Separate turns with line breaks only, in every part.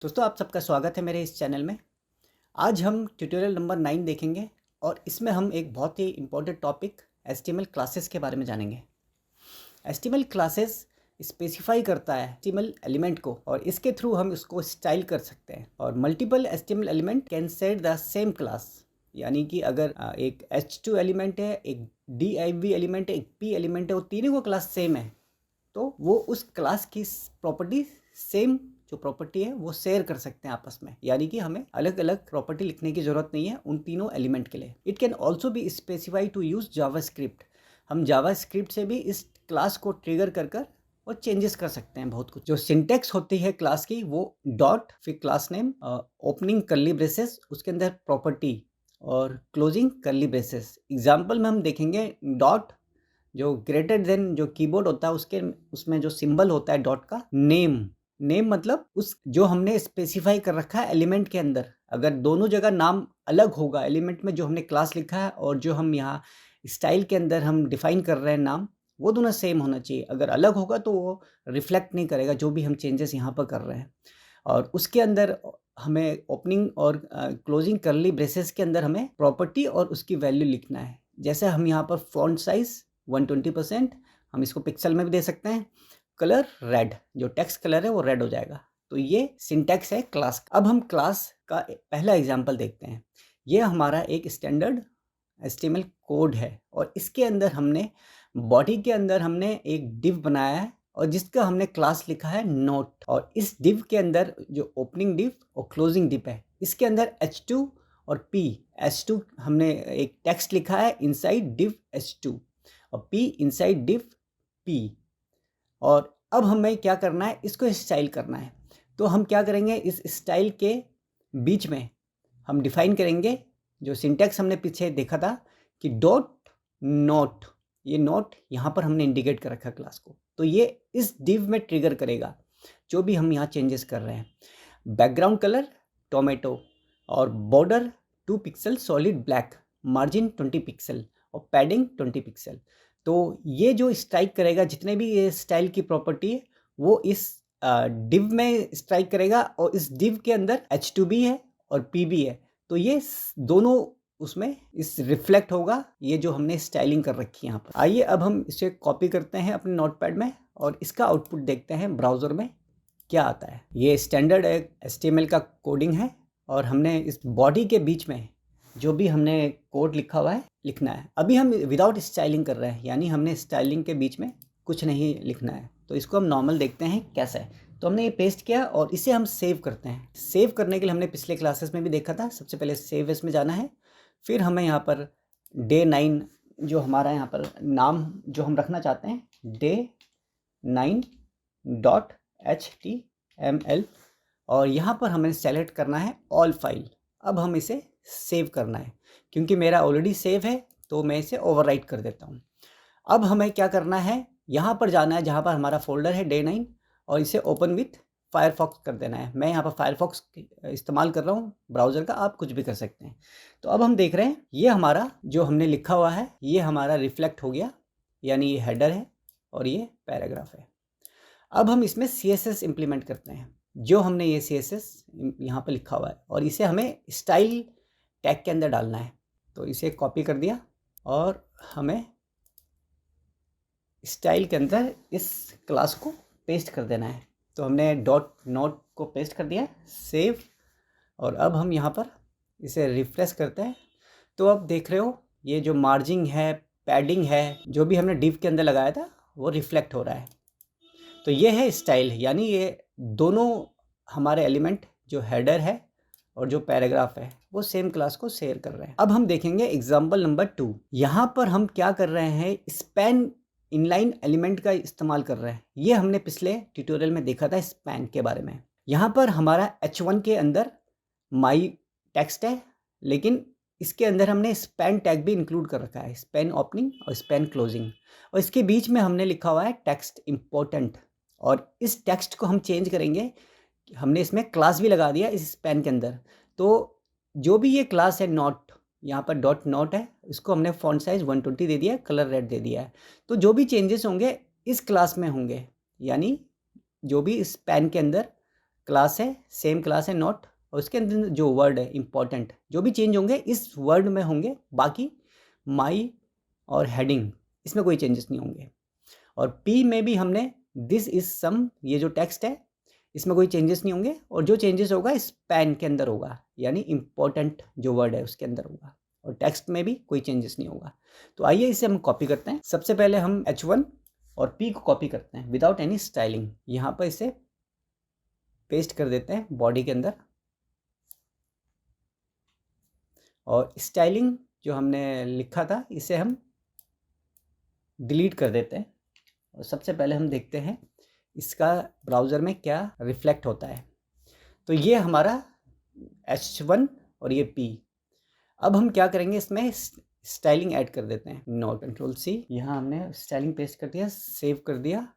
दोस्तों आप सबका स्वागत है मेरे इस चैनल में। आज हम ट्यूटोरियल नंबर 9 देखेंगे और इसमें हम एक बहुत ही इम्पोर्टेंट टॉपिक एचटीएमएल क्लासेस के बारे में जानेंगे। एचटीएमएल क्लासेस स्पेसिफाई करता है एचटीएमएल एलिमेंट को और इसके थ्रू हम उसको स्टाइल कर सकते हैं। और multiple HTML element can set the same class, यानी कि अगर एक H2 एलिमेंट है, एक div एलिमेंट है, एक p एलिमेंट है, वो तीनों को क्लास सेम है तो वो उस क्लास की प्रॉपर्टी सेम जो प्रॉपर्टी है वो शेयर कर सकते हैं आपस में, यानी कि हमें अलग अलग प्रॉपर्टी लिखने की ज़रूरत नहीं है उन तीनों एलिमेंट के लिए। It can also be specify to use JavaScript. हम जावास्क्रिप्ट से भी इस क्लास को ट्रिगर कर और चेंजेस कर सकते हैं बहुत कुछ। जो सिंटेक्स होती है क्लास की वो डॉट, फिर class name, opening curly braces, उसके अंदर प्रॉपर्टी और क्लोजिंग कर्ली ब्रेसेस। एग्जाम्पल में हम देखेंगे डॉट जो ग्रेटर देन जो कीबोर्ड होता है उसके उसमें जो सिंबल होता है डॉट का, नेम मतलब उस जो हमने स्पेसिफाई कर रखा है एलिमेंट के अंदर। अगर दोनों जगह नाम अलग होगा एलिमेंट में जो हमने क्लास लिखा है और जो हम यहाँ स्टाइल के अंदर हम डिफाइन कर रहे हैं नाम, वो दोनों सेम होना चाहिए। अगर अलग होगा तो वो रिफ्लेक्ट नहीं करेगा जो भी हम चेंजेस यहाँ पर कर रहे हैं। और उसके अंदर हमें ओपनिंग और क्लोजिंग कर्ली ब्रेसेस के अंदर हमें प्रॉपर्टी और उसकी वैल्यू लिखना है। जैसे हम यहाँ पर फॉन्ट साइज 120%, हम इसको पिक्सल में भी दे सकते हैं। कलर रेड, जो टेक्स्ट कलर है वो रेड हो जाएगा। तो ये सिंटैक्स है क्लास का। अब हम क्लास का पहला एग्जांपल देखते हैं। ये हमारा एक स्टैंडर्ड HTML कोड है और इसके अंदर हमने बॉडी के अंदर हमने एक डिव बनाया है और जिसका हमने क्लास लिखा है नोट। और इस डिव के अंदर जो ओपनिंग डिव और क्लोजिंग डिव है, इसके अंदर H2 और P, H2 हमने एक टेक्स्ट लिखा है इनसाइड डिव H2 और P इनसाइड डिव P। और अब हमें क्या करना है, इसको स्टाइल करना है। तो हम क्या करेंगे, इस स्टाइल के बीच में हम डिफाइन करेंगे जो सिंटैक्स हमने पीछे देखा था कि डॉट नोट, ये नोट यहाँ पर हमने इंडिकेट कर रखा क्लास को, तो ये इस डिव में ट्रिगर करेगा जो भी हम यहाँ चेंजेस कर रहे हैं। बैकग्राउंड कलर टोमेटो और border 2 pixel solid black, margin 20 pixel और पैडिंग 20 पिक्सल। तो ये जो स्ट्राइक करेगा, जितने भी ये स्टाइल की प्रॉपर्टी है वो इस डिव में स्ट्राइक करेगा और इस डिव के अंदर H2 भी है और P भी है, तो ये दोनों उसमें इस रिफ्लेक्ट होगा, ये जो हमने स्टाइलिंग कर रखी है यहाँ पर। आइए अब हम इसे कॉपी करते हैं अपने नोटपैड में और इसका आउटपुट देखते हैं ब्राउज़र में क्या आता है। ये स्टैंडर्ड HTML का कोडिंग है और हमने इस बॉडी के बीच में जो भी हमने कोड लिखा हुआ है लिखना है। अभी हम विदाउट स्टाइलिंग कर रहे हैं, यानी हमने स्टाइलिंग के बीच में कुछ नहीं लिखना है। तो इसको हम नॉर्मल देखते हैं कैसा है। तो हमने ये पेस्ट किया और इसे हम सेव करते हैं। सेव करने के लिए हमने पिछले क्लासेस में भी देखा था, सबसे पहले सेव एस में जाना है। फिर हमें यहाँ पर डे 9 जो हमारा यहाँ पर नाम जो हम रखना चाहते हैं, डे 9.html, और यहाँ पर हमें सेलेक्ट करना है ऑल फाइल। अब हम इसे सेव करना है, क्योंकि मेरा ऑलरेडी सेव है तो मैं इसे ओवरराइट कर देता हूँ। अब हमें क्या करना है, यहाँ पर जाना है जहाँ पर हमारा फोल्डर है डे 9 और इसे ओपन विथ फायरफॉक्स कर देना है। मैं यहाँ पर फायरफॉक्स इस्तेमाल कर रहा हूँ ब्राउज़र का, आप कुछ भी कर सकते हैं। तो अब हम देख रहे हैं ये हमारा जो हमने लिखा हुआ है ये हमारा रिफ्लेक्ट हो गया, यानी ये हेडर है और ये पैराग्राफ है। अब हम इसमें CSS इम्प्लीमेंट करते हैं, जो हमने ये CSS यहाँ पर लिखा हुआ है और इसे हमें स्टाइल टैग के अंदर डालना है। तो इसे कॉपी कर दिया और हमें स्टाइल के अंदर इस क्लास को पेस्ट कर देना है। तो हमने डॉट नोट को पेस्ट कर दिया, सेव, और अब हम यहाँ पर इसे रिफ्रेश करते हैं। तो अब देख रहे हो ये जो मार्जिन है, पैडिंग है, जो भी हमने डिव के अंदर लगाया था वो रिफ्लेक्ट हो रहा है। तो ये है स्टाइल, यानी ये दोनों हमारे एलिमेंट जो हेडर है और जो पैराग्राफ है वो सेम क्लास को शेयर कर रहे हैं। अब हम देखेंगे एग्जाम्पल नंबर 2। यहाँ पर हम क्या कर रहे हैं, स्पैन इनलाइन एलिमेंट का इस्तेमाल कर रहे हैं। ये हमने पिछले ट्यूटोरियल में देखा था स्पैन के बारे में। यहाँ पर हमारा H1 के अंदर माई टेक्स्ट है, लेकिन इसके अंदर हमने स्पैन टैग भी इंक्लूड कर रखा है, स्पैन ओपनिंग और स्पैन क्लोजिंग, और इसके बीच में हमने लिखा हुआ है टेक्स्ट इम्पोर्टेंट। और इस टेक्स्ट को हम चेंज करेंगे, हमने इसमें क्लास भी लगा दिया इस स्पैन के अंदर। तो जो भी ये क्लास है नोट, यहाँ पर डॉट नोट है, इसको हमने फॉन्ट साइज 120 दे दिया है, कलर रेड दे दिया है। तो जो भी चेंजेस होंगे इस क्लास में होंगे, यानी जो भी स्पैन के अंदर क्लास है, सेम क्लास है नोट, और उसके अंदर जो वर्ड है इम्पॉर्टेंट, जो भी चेंज होंगे इस वर्ड में होंगे, बाकी माई और हेडिंग इसमें कोई चेंजेस नहीं होंगे। और पी में भी हमने दिस इज सम, ये जो टेक्स्ट है इसमें कोई चेंजेस नहीं होंगे, और जो चेंजेस होगा इस पैन के अंदर होगा, यानी इम्पोर्टेंट जो वर्ड है उसके अंदर होगा, और टेक्स्ट में भी कोई चेंजेस नहीं होगा। तो आइए इसे हम कॉपी करते हैं। सबसे पहले हम H1 और P को कॉपी करते हैं विदाउट एनी स्टाइलिंग। यहाँ पर इसे पेस्ट कर देते हैं बॉडी के अंदर, और स्टाइलिंग जो हमने लिखा था इसे हम डिलीट कर देते हैं। और सबसे पहले हम देखते हैं इसका ब्राउज़र में क्या रिफ्लेक्ट होता है। तो ये हमारा H1 और ये P। अब हम क्या करेंगे, इसमें स्टाइलिंग ऐड कर देते हैं। नोट Ctrl+C, यहाँ हमने स्टाइलिंग पेस्ट कर दिया, सेव कर दिया,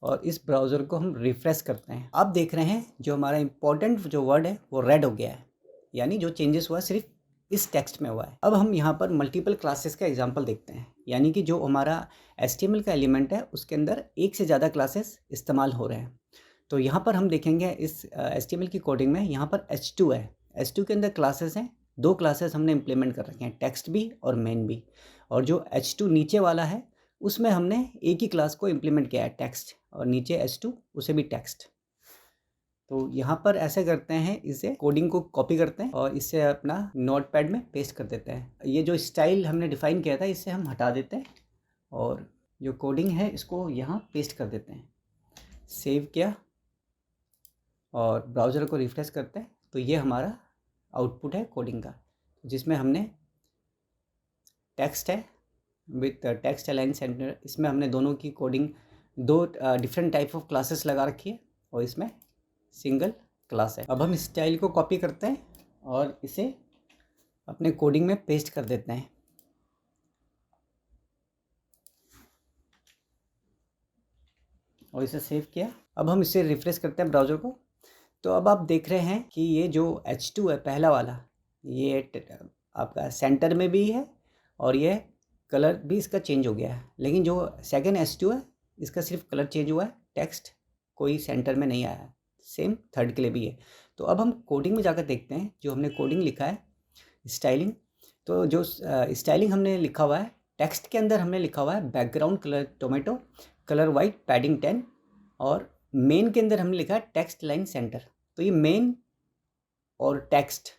और इस ब्राउज़र को हम रिफ्रेश करते हैं। आप देख रहे हैं जो हमारा इंपॉर्टेंट जो वर्ड है वो रेड हो गया है, यानी जो चेंजेस हुआ सिर्फ इस टेक्स्ट में हुआ है। अब हम यहाँ पर मल्टीपल क्लासेस का एग्जांपल देखते हैं, यानी कि जो हमारा HTML का एलिमेंट है उसके अंदर एक से ज़्यादा क्लासेस इस्तेमाल हो रहे हैं। तो यहाँ पर हम देखेंगे इस HTML की कोडिंग में, यहाँ पर H2 है, H2 के अंदर क्लासेस हैं, 2 क्लासेस हमने इम्प्लीमेंट कर रखे हैं, टेक्स्ट भी और मेन भी। और जो H2 नीचे वाला है उसमें हमने एक ही क्लास को इम्प्लीमेंट किया है, टेक्स्ट, और नीचे H2 उसे भी टेक्स्ट। तो यहाँ पर ऐसे करते हैं, इसे कोडिंग को कॉपी करते हैं और इसे अपना नोटपैड में पेस्ट कर देते हैं। ये जो स्टाइल हमने डिफ़ाइन किया था इसे हम हटा देते हैं, और जो कोडिंग है इसको यहाँ पेस्ट कर देते हैं। सेव किया और ब्राउज़र को रिफ्रेश करते हैं, तो ये हमारा आउटपुट है कोडिंग का, जिसमें हमने टेक्स्ट है विथ टेक्स्ट अलाइन सेंटर, इसमें हमने दोनों की coding, 2 different type of classes लगा रखी है, और इसमें सिंगल क्लास है। अब हम स्टाइल को कॉपी करते हैं और इसे अपने कोडिंग में पेस्ट कर देते हैं। और इसे सेव किया। अब हम इसे रिफ्रेश करते हैं ब्राउज़र को। तो अब आप देख रहे हैं कि ये जो H2 है पहला वाला, ये आपका सेंटर में भी है, और ये कलर भी इसका चेंज हो गया है। लेकिन जो सेकंड H2 है इसका सिर्फ कलर चेंज हुआ है, टेक्स्ट कोई सेंटर में नहीं आया है। सेम थर्ड के लिए भी है। तो अब हम कोडिंग में जाकर देखते हैं जो हमने कोडिंग लिखा है स्टाइलिंग। तो जो स्टाइलिंग हमने लिखा हुआ है, टेक्स्ट के अंदर हमने लिखा हुआ है background colour tomato, colour white, padding 10, और मेन के अंदर हमने लिखा है टेक्स्ट लाइन सेंटर। तो ये मेन और टेक्स्ट,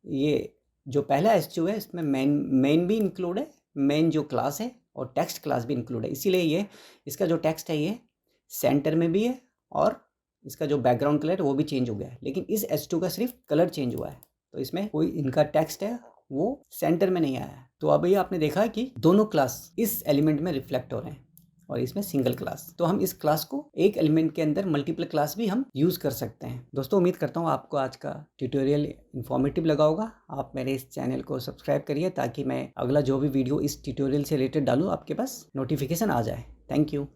ये जो पहला H2 है इसमें मेन भी इंक्लूड है, मेन जो क्लास है, और टेक्स्ट क्लास भी इंक्लूड है। इसीलिए ये इसका जो टेक्स्ट है ये सेंटर में भी है, और इसका जो बैकग्राउंड कलर है वो भी चेंज हो गया है। लेकिन इस H2 का सिर्फ कलर चेंज हुआ है, तो इसमें कोई इनका टेक्स्ट है वो सेंटर में नहीं आया है। तो अब ये आपने देखा कि दोनों क्लास इस एलिमेंट में रिफ्लेक्ट हो रहे हैं, और इसमें सिंगल क्लास। तो हम इस क्लास को एक एलिमेंट के अंदर मल्टीपल क्लास भी हम यूज़ कर सकते हैं। दोस्तों, उम्मीद करता हूँ आपको आज का ट्यूटोरियल इन्फॉर्मेटिव लगा होगा। आप मेरे इस चैनल को सब्सक्राइब करिए ताकि मैं अगला जो भी वीडियो इस ट्यूटोरियल से रिलेटेड डालूँ आपके पास नोटिफिकेशन आ जाए। Thank you.